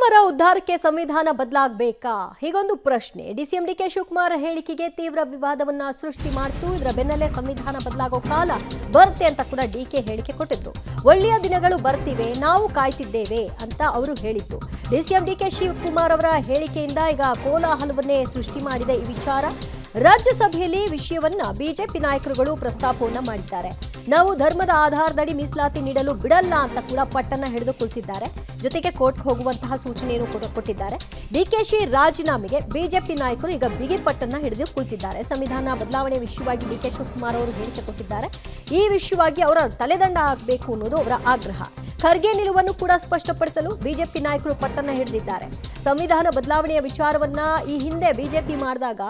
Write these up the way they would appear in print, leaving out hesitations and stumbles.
ಮುಸ್ಲಿಮರ ಉದ್ಧಾರಕ್ಕೆ ಸಂವಿಧಾನ ಬದಲಾಗಬೇಕಾ? ಹೀಗೊಂದು ಪ್ರಶ್ನೆ ಡಿಸಿಎಂ ಡಿಕೆ ಶಿವಕುಮಾರ್ ಹೇಳಿಕೆಗೆ ತೀವ್ರ ವಿವಾದವನ್ನ ಸೃಷ್ಟಿ ಮಾಡಿತು. ಇದರ ಬೆನ್ನಲ್ಲೇ ಸಂವಿಧಾನ ಬದಲಾಗೋ ಕಾಲ ಬರುತ್ತೆ ಅಂತ ಕೂಡ ಡಿಕೆ ಹೇಳಿಕೆ ಕೊಟ್ಟಿದ್ರು. ಒಳ್ಳೆಯ ದಿನಗಳು ಬರ್ತಿವೆ, ನಾವು ಕಾಯ್ತಿದ್ದೇವೆ ಅಂತ ಅವರು ಹೇಳಿದ್ದು. ಡಿಸಿಎಂ ಡಿಕೆ ಶಿವಕುಮಾರ್ ಅವರ ಹೇಳಿಕೆಯಿಂದ ಈಗ ಕೋಲಾಹಲವನ್ನೇ ಸೃಷ್ಟಿ ಮಾಡಿದೆ ಈ ವಿಚಾರ. ರಾಜ್ಯಸಭೆಯಲ್ಲಿ ವಿಷಯವನ್ನ ಬಿಜೆಪಿ ನಾಯಕರುಗಳು ಪ್ರಸ್ತಾಪವನ್ನ ಮಾಡಿದ್ದಾರೆ. ನಾವು ಧರ್ಮದ ಆಧಾರದಡಿ ಮೀಸಲಾತಿ ನೀಡಲು ಬಿಡಲ್ಲ ಅಂತ ಕೂಡ ಪಟ್ಟನ್ನ ಹಿಡಿದು ಕುಳಿತಿದ್ದಾರೆ. ಜೊತೆಗೆ ಕೋರ್ಟ್ಗೆ ಹೋಗುವಂತಹ ಸೂಚನೆಯನ್ನು ಕೂಡ ಕೊಟ್ಟಿದ್ದಾರೆ. ಡಿಕೆಶಿ ರಾಜೀನಾಮೆಗೆ ಬಿಜೆಪಿ ನಾಯಕರು ಈಗ ಬಿಗಿ ಪಟ್ಟನ್ನ ಹಿಡಿದು ಕುಳಿತಿದ್ದಾರೆ. ಸಂವಿಧಾನ ಬದಲಾವಣೆ ವಿಷಯವಾಗಿ ಡಿಕೆ ಶಿವಕುಮಾರ್ ಅವರು ಹೇಳಿಕೆ ಕೊಟ್ಟಿದ್ದಾರೆ. ಈ ವಿಷಯವಾಗಿ ಅವರ ತಲೆದಂಡ ಆಗಬೇಕು ಅನ್ನೋದು ಅವರ ಆಗ್ರಹ. ಖರ್ಗೆ ನಿಲುವನ್ನು ಕೂಡ ಸ್ಪಷ್ಟಪಡಿಸಲು ಬಿಜೆಪಿ ನಾಯಕರು ಪಟ್ಟನ್ನ ಹಿಡಿದಿದ್ದಾರೆ. ಸಂವಿಧಾನ ಬದಲಾವಣೆಯ ವಿಚಾರವನ್ನ ಈ ಹಿಂದೆ ಬಿಜೆಪಿ ಮಾಡಿದಾಗ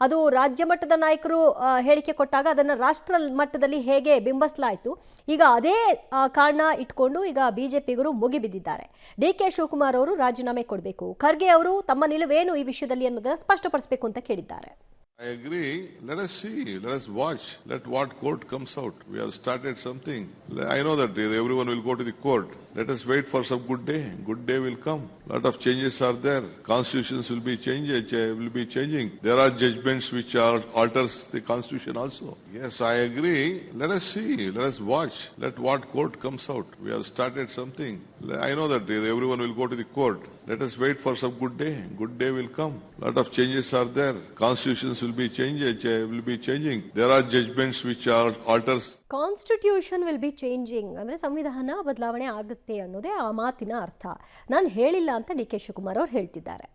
ಅದು ರಾಜ್ಯ ಮಟ್ಟದ ನಾಯಕರು ಹೇಳಿಕೆ ಕೊಟ್ಟಾಗ ಅದನ್ನು ರಾಷ್ಟ್ರ ಮಟ್ಟದಲ್ಲಿ ಹೇಗೆ ಬಿಂಬಿಸಲಾಯಿತು, ಈಗ ಅದೇ ಕಾರಣ ಇಟ್ಕೊಂಡು ಈಗ ಬಿಜೆಪಿಗರು ಮುಗಿಬಿದ್ದಿದ್ದಾರೆ. ಡಿಕೆ ಶಿವಕುಮಾರ್ ಅವರು ರಾಜೀನಾಮೆ ಕೊಡಬೇಕು, ಖರ್ಗೆ ಅವರು ತಮ್ಮ ನಿಲುವೇನು ಈ ವಿಷಯದಲ್ಲಿ ಅನ್ನೋದನ್ನ ಸ್ಪಷ್ಟಪಡಿಸಬೇಕು ಅಂತ ಕೇಳಿದ್ದಾರೆ. I agree. Let us see. Let us watch. Let what court comes out. We have started something. I know that everyone will go to the court. Let us wait for some good day. Good day will come. Lot of changes are there. Constitutions will be changing. There are judgments which alters the constitution also. Yes, I agree. Let us see. Let us watch. Let what court comes out. We have started something. I know that everyone will go to the court. Let us wait for some good day. Good day will come. Lot of changes are there. Constitutions will be changing. There are judgments which alters. Constitution will be changing ಅಂದ್ರೆ ಸಂವಿಧಾನ ಬದಲಾವಣೆ ಆಗುತ್ತೆ ಅನ್ನೋದೇ ಆ ಮಾತಿನ ಅರ್ಥ. ನಾನು ಹೇಳಿಲ್ಲ ಅಂತ ಡಿಕೆ ಶಿವಕುಮಾರ್ ಅವರು ಹೇಳ್ತಿದ್ದಾರೆ.